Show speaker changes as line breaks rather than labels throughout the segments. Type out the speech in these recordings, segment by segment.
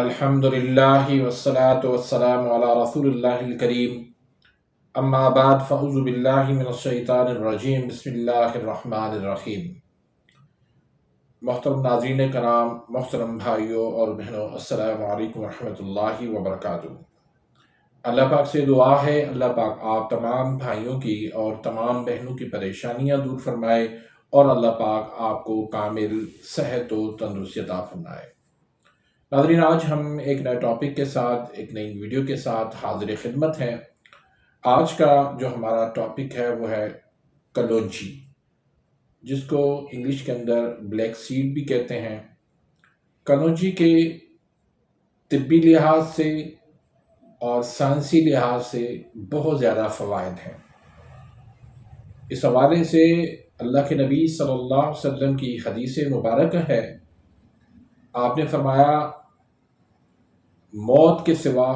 अल्हम्दुलिल्लाहि वस्सलातु वस्सलामु अला रसूलिल्लाहिल करीम अम्मा बाद फ़अऊज़ु बिल्लाहि मिनश शैतानिर रजीम बिस्मिल्लाहिर रहमानिर रहीम। मोहतरम नाज़रीन कराम, मोहतरम भाइयों और बहनों, अस्सलामु अलैकुम रहमतुल्लाहि व बरकातुहू। अल्लाह पाक से दुआ है अल्लाह पाक आप तमाम भाइयों की और तमाम बहनों की परेशानियां दूर फरमाए और अल्लाह पाक आपको कामिल सेहत व तंदुरुस्ती अता फरमाए। नाज़रीन, आज हम एक नए टॉपिक के साथ, एक नई वीडियो के साथ हाज़िर खिदमत हैं। आज का जो हमारा टॉपिक है वो है कलौंजी, जिसको इंग्लिश के अंदर ब्लैक सीड भी कहते हैं। कलौंजी के तिब्बी लिहाज से और साइंसी लिहाज से बहुत ज़्यादा फ़वाइद हैं। इस हवाले से अल्लाह के नबी सल्लल्लाहु अलैहि वसल्लम की हदीस मुबारक है, आपने फरमाया मौत के सिवा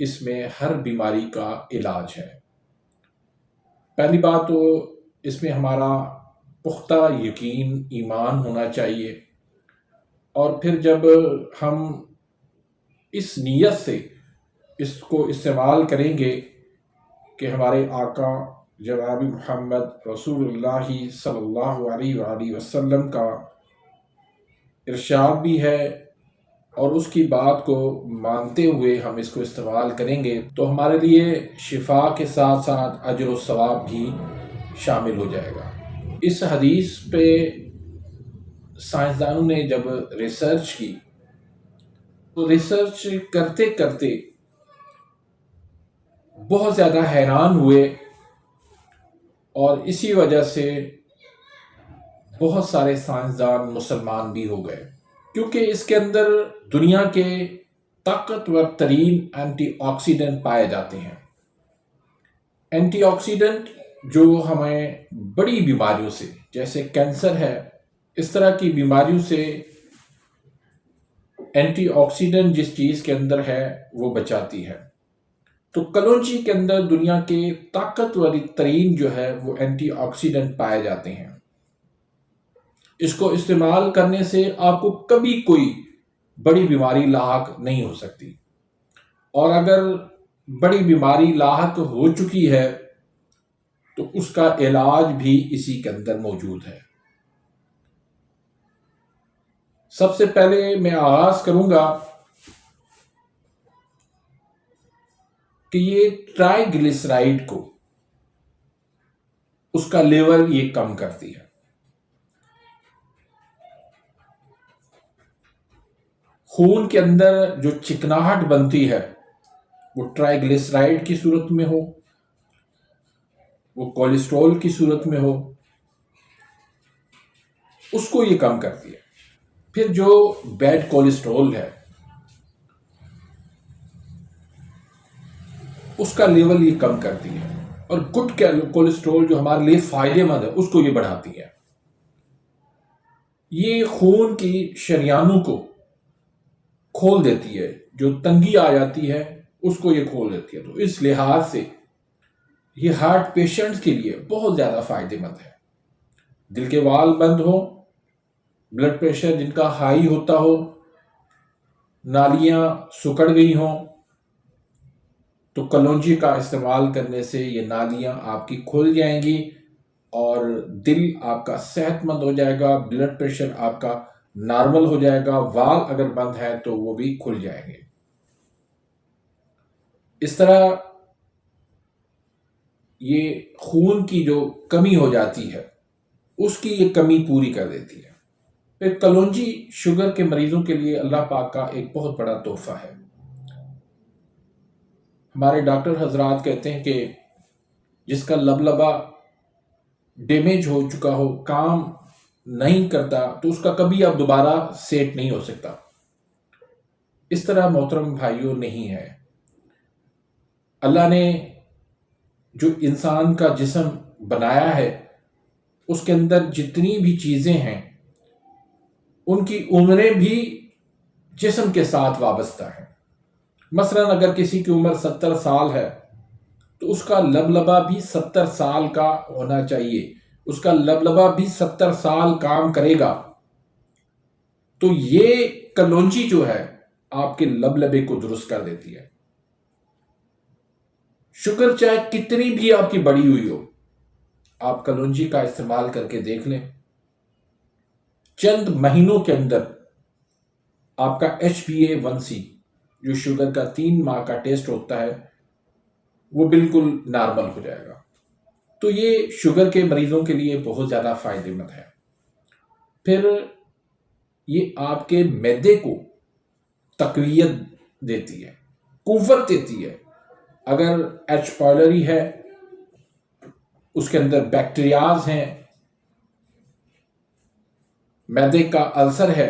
इसमें हर बीमारी का इलाज है। पहली बात तो इसमें हमारा पुख्ता यकीन ईमान होना चाहिए, और फिर जब हम इस नीयत से इसको इस्तेमाल करेंगे कि हमारे आका जनाब मोहम्मद रसूलुल्लाह सल्लल्लाहु अलैहि वसल्लम का इरशाद भी है और उसकी बात को मानते हुए हम इसको इस्तेमाल करेंगे तो हमारे लिए शिफा के साथ साथ अजर व सवाब भी शामिल हो जाएगा। इस हदीस पे साइंसदानों ने जब रिसर्च की तो रिसर्च करते करते बहुत ज़्यादा हैरान हुए, और इसी वजह से बहुत सारे साइंसदान मुसलमान भी हो गए, क्योंकि इसके अंदर दुनिया के ताकतवर तरीन एंटीऑक्सीडेंट पाए जाते हैं। एंटीऑक्सीडेंट जो हमें बड़ी बीमारियों से, जैसे कैंसर है, इस तरह की बीमारियों से एंटीऑक्सीडेंट जिस चीज़ के अंदर है वो बचाती है। तो कलौंजी के अंदर दुनिया के ताकतवर तरीन जो है वो एंटीऑक्सीडेंट पाए जाते हैं। इसको इस्तेमाल करने से आपको कभी कोई बड़ी बीमारी लाहक नहीं हो सकती, और अगर बड़ी बीमारी लाहक हो चुकी है तो उसका इलाज भी इसी के अंदर मौजूद है। सबसे पहले मैं आगाज करूंगा कि ये ट्राइग्लिसराइड को, उसका लेवल ये कम करती है। खून के अंदर जो चिकनाहट बनती है वो ट्राइग्लिसराइड की सूरत में हो, वो कोलेस्ट्रॉल की सूरत में हो, उसको ये कम करती है। फिर जो बैड कोलेस्ट्रॉल है उसका लेवल ये कम करती है, और गुड कोलेस्ट्रॉल जो हमारे लिए फायदेमंद है उसको ये बढ़ाती है। ये खून की शरियानों को खोल देती है, जो तंगी आ जाती है उसको ये खोल देती है। तो इस लिहाज से ये हार्ट पेशेंट्स के लिए बहुत ज़्यादा फायदेमंद है। दिल के वाल्व बंद हो, ब्लड प्रेशर जिनका हाई होता हो, नालियां सिकुड़ गई हों, तो कलौंजी का इस्तेमाल करने से ये नालियां आपकी खुल जाएंगी और दिल आपका सेहतमंद हो जाएगा, ब्लड प्रेशर आपका नॉर्मल हो जाएगा, वाल अगर बंद है तो वो भी खुल जाएंगे। इस तरह ये खून की जो कमी हो जाती है उसकी ये कमी पूरी कर देती है। फिर कलौंजी शुगर के मरीजों के लिए अल्लाह पाक का एक बहुत बड़ा तोहफा है। हमारे डॉक्टर हजरात कहते हैं कि जिसका लबलबा डैमेज हो चुका हो, काम नहीं करता, तो उसका कभी अब दोबारा सेट नहीं हो सकता। इस तरह मोहतरम भाइयों नहीं है। अल्लाह ने जो इंसान का जिस्म बनाया है उसके अंदर जितनी भी चीज़ें हैं उनकी उम्रें भी जिस्म के साथ वाबस्ता है। मसलन अगर किसी की उम्र 70 साल है तो उसका लबलबा भी 70 साल का होना चाहिए, उसका लबलबा भी 70 साल काम करेगा। तो ये कलौंजी जो है आपके लबलबे को दुरुस्त कर देती है। शुगर चाहे कितनी भी आपकी बड़ी हुई हो, आप कलौंजी का इस्तेमाल करके देख लें, चंद महीनों के अंदर आपका HbA1c जो शुगर का 3 माह का टेस्ट होता है वो बिल्कुल नॉर्मल हो जाएगा। तो ये शुगर के मरीजों के लिए बहुत ज़्यादा फायदेमंद है। फिर ये आपके मैदे को तकवीयत देती है, कुव्वत देती है। अगर एच पायलरी है, उसके अंदर बैक्टीरियाज हैं, मैदे का अल्सर है,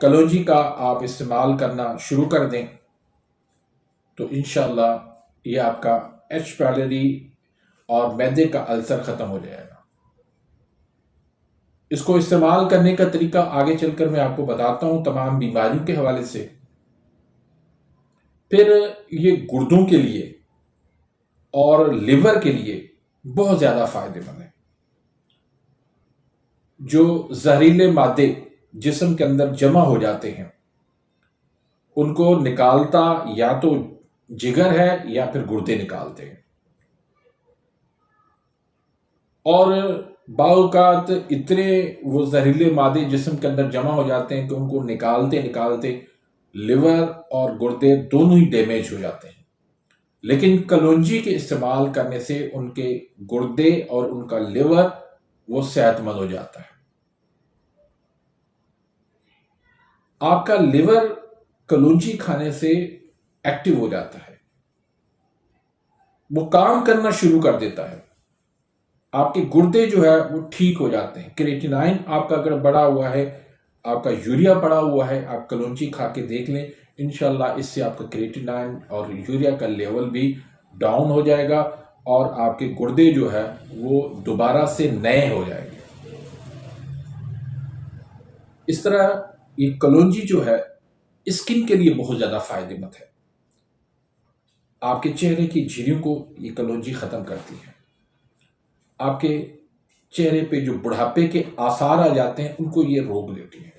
कलौंजी का आप इस्तेमाल करना शुरू कर दें तो इंशाल्लाह ये आपका एच पायलरी और मैदे का अल्सर ख़त्म हो जाएगा। इसको इस्तेमाल करने का तरीका आगे चलकर मैं आपको बताता हूं तमाम बीमारियों के हवाले से। फिर ये गुर्दों के लिए और लिवर के लिए बहुत ज़्यादा फायदेमंद है। जो जहरीले मादे जिस्म के अंदर जमा हो जाते हैं उनको निकालता या तो जिगर है या फिर गुर्दे निकालते हैं। और बावकात इतने वो जहरीले मादे जिस्म के अंदर जमा हो जाते हैं कि उनको निकालते निकालते लिवर और गुर्दे दोनों ही डैमेज हो जाते हैं। लेकिन कलौंजी के इस्तेमाल करने से उनके गुर्दे और उनका लिवर वो सेहतमंद हो जाता है। आपका लिवर कलौंजी खाने से एक्टिव हो जाता है, वो काम करना शुरू कर देता है। आपके गुर्दे जो है वो ठीक हो जाते हैं। क्रिएटिनाइन आपका अगर बढ़ा हुआ है, आपका यूरिया बढ़ा हुआ है, आप कलौंजी खा के देख लें, इंशाल्लाह इससे आपका क्रिएटिनाइन और यूरिया का लेवल भी डाउन हो जाएगा और आपके गुर्दे जो है वो दोबारा से नए हो जाएंगे। इस तरह ये कलौंजी जो है स्किन के लिए बहुत ज़्यादा फायदेमंद है। आपके चेहरे की झुर्रियों को ये कलौंजी ख़त्म करती है। आपके चेहरे पे जो बुढ़ापे के आसार आ जाते हैं उनको ये रोक देती है।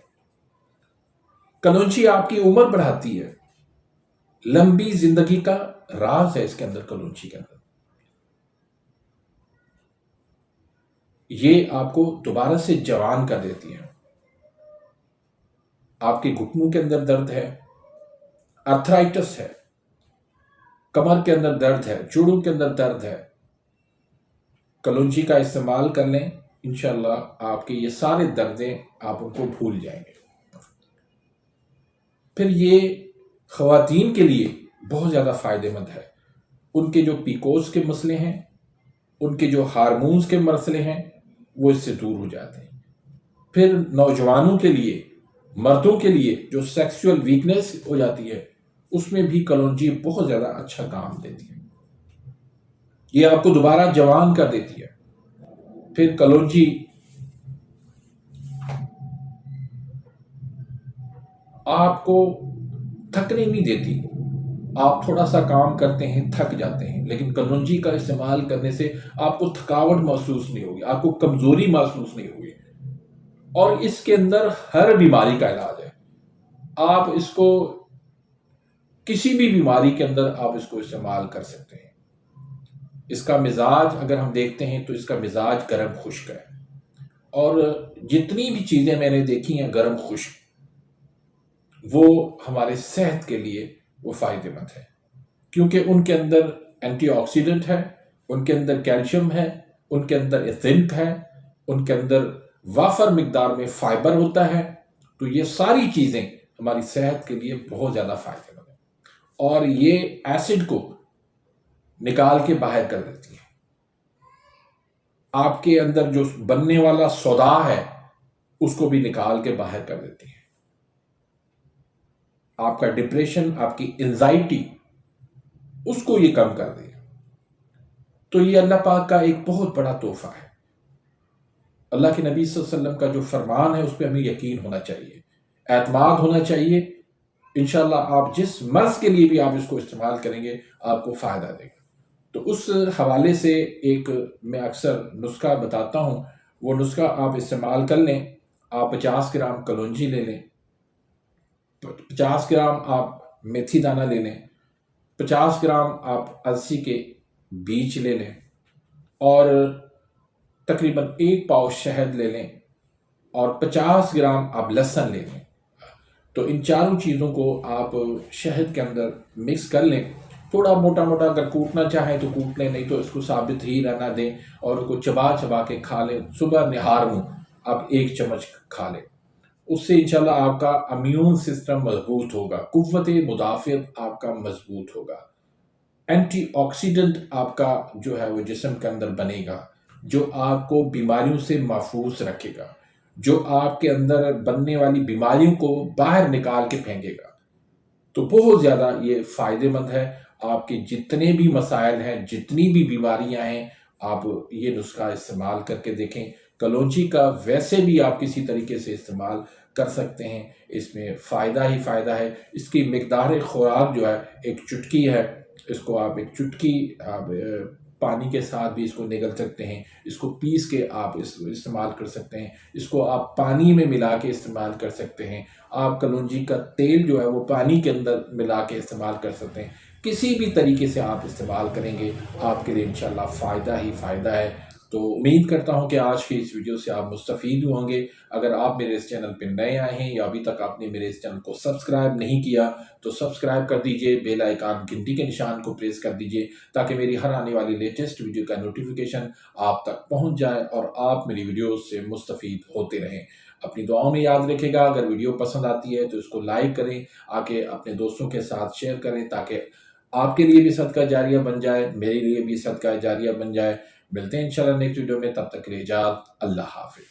कलौंजी आपकी उम्र बढ़ाती है, लंबी जिंदगी का राज है इसके अंदर। कलौंजी के अंदर ये आपको दोबारा से जवान कर देती है। आपके घुटनों के अंदर दर्द है, अर्थराइटिस है, कमर के अंदर दर्द है, जोड़ों के अंदर दर्द है, कलौंजी का इस्तेमाल कर लें, इंशाल्लाह आपके ये सारे दर्दें आप उनको भूल जाएंगे। फिर ये ख़वातीन के लिए बहुत ज़्यादा फ़ायदेमंद है। उनके जो पीकोस के मसले हैं, उनके जो हार्मोन्स के मसले हैं वो इससे दूर हो जाते हैं। फिर नौजवानों के लिए, मर्दों के लिए जो सेक्सुअल वीकनेस हो जाती है उसमें भी कलौंजी बहुत ज़्यादा अच्छा काम देती है। ये आपको दोबारा जवान कर देती है। फिर कलौंजी आपको थकने नहीं देती। आप थोड़ा सा काम करते हैं, थक जाते हैं, लेकिन कलौंजी का इस्तेमाल करने से आपको थकावट महसूस नहीं होगी, आपको कमजोरी महसूस नहीं होगी। और इसके अंदर हर बीमारी का इलाज है। आप इसको किसी भी बीमारी के अंदर आप इसको इस्तेमाल कर सकते हैं। इसका मिजाज अगर हम देखते हैं तो इसका मिजाज गर्म खुश्क है। और जितनी भी चीज़ें मैंने देखी हैं गर्म खुश्क, वो हमारे सेहत के लिए वो फ़ायदेमंद है, क्योंकि उनके अंदर एंटीऑक्सीडेंट है, उनके अंदर कैल्शियम है, उनके अंदर जिंक है, उनके अंदर वाफर मिकदार में फाइबर होता है। तो ये सारी चीज़ें हमारी सेहत के लिए बहुत ज़्यादा फ़ायदेमंद है और ये एसिड को निकाल के बाहर कर देती है। आपके अंदर जो बनने वाला सौदा है उसको भी निकाल के बाहर कर देती है। आपका डिप्रेशन, आपकी एंजाइटी, उसको ये कम कर देगा। तो ये अल्लाह पाक का एक बहुत बड़ा तोहफा है। अल्लाह के नबी सल्लल्लाहु अलैहि वसल्लम का जो फरमान है उस पर हमें यकीन होना चाहिए, एतमाद होना चाहिए। इंशाल्लाह आप जिस मर्ज के लिए भी आप इसको इस्तेमाल करेंगे आपको फ़ायदा देगा। तो उस हवाले से एक मैं अक्सर नुस्खा बताता हूँ, वो नुस्खा आप इस्तेमाल कर लें। आप 50 ग्राम कलौंजी ले लें, 50 ग्राम आप मेथी दाना ले लें, 50 ग्राम आप अलसी के बीज ले लें और तकरीबन 1 पाव शहद ले लें और 50 ग्राम आप लहसुन ले लें। तो इन चारों चीज़ों को आप शहद के अंदर मिक्स कर लें। थोड़ा मोटा मोटा अगर कूटना चाहें तो कूट लें, नहीं तो इसको साबित ही रहना दें और उसको चबा चबा के खा लें। सुबह निहार में आप 1 चम्मच खा लें। उससे इंशाल्लाह आपका इम्यून सिस्टम मजबूत होगा, कुव्वत मुदाफ़ियत आपका मजबूत होगा, एंटीऑक्सीडेंट आपका जो है वो जिस्म के अंदर बनेगा, जो आपको बीमारियों से महफूज रखेगा, जो आपके अंदर बनने वाली बीमारियों को बाहर निकाल के फेंकेगा। तो बहुत ज़्यादा ये फ़ायदेमंद है। आपके जितने भी मसाइल हैं, जितनी भी बीमारियां हैं, आप ये नुस्खा इस्तेमाल करके देखें। कलौंजी का वैसे भी आप किसी तरीके से इस्तेमाल कर सकते हैं, इसमें फ़ायदा ही फ़ायदा है। इसकी मिकदार खुराक जो है 1 चुटकी है, इसको आप 1 चुटकी आप पानी के साथ भी इसको निगल सकते हैं। इसको पीस के आप इस्तेमाल कर सकते हैं। इसको आप पानी में मिला के इस्तेमाल कर सकते हैं। आप कलौंजी का तेल जो है वो पानी के अंदर मिला के इस्तेमाल कर सकते हैं। किसी भी तरीके से आप इस्तेमाल करेंगे आपके लिए इंशाल्लाह फ़ायदा ही फ़ायदा है। तो उम्मीद करता हूँ कि आज की इस वीडियो से आप मुस्तफ़ीद होंगे। अगर आप मेरे इस चैनल पे नए आए हैं या अभी तक आपने मेरे इस चैनल को सब्सक्राइब नहीं किया तो सब्सक्राइब कर दीजिए, बेल आइकन घंटी के निशान को प्रेस कर दीजिए ताकि मेरी हर आने वाली लेटेस्ट वीडियो का नोटिफिकेशन आप तक पहुंच जाए और आप मेरी वीडियोस से मुस्तफ़ीद होते रहें। अपनी दुआओं में याद रखेगा। अगर वीडियो पसंद आती है तो इसको लाइक करें, आके अपने दोस्तों के साथ शेयर करें ताकि आपके लिए भी सदका जारिया बन जाए, मेरे लिए भी सदका जारिया बन जाए। मिलते हैं इंशाल्लाह नेक्स्ट वीडियो में, तब तक के लिए इजाज़त। अल्लाह हाफ़िज़।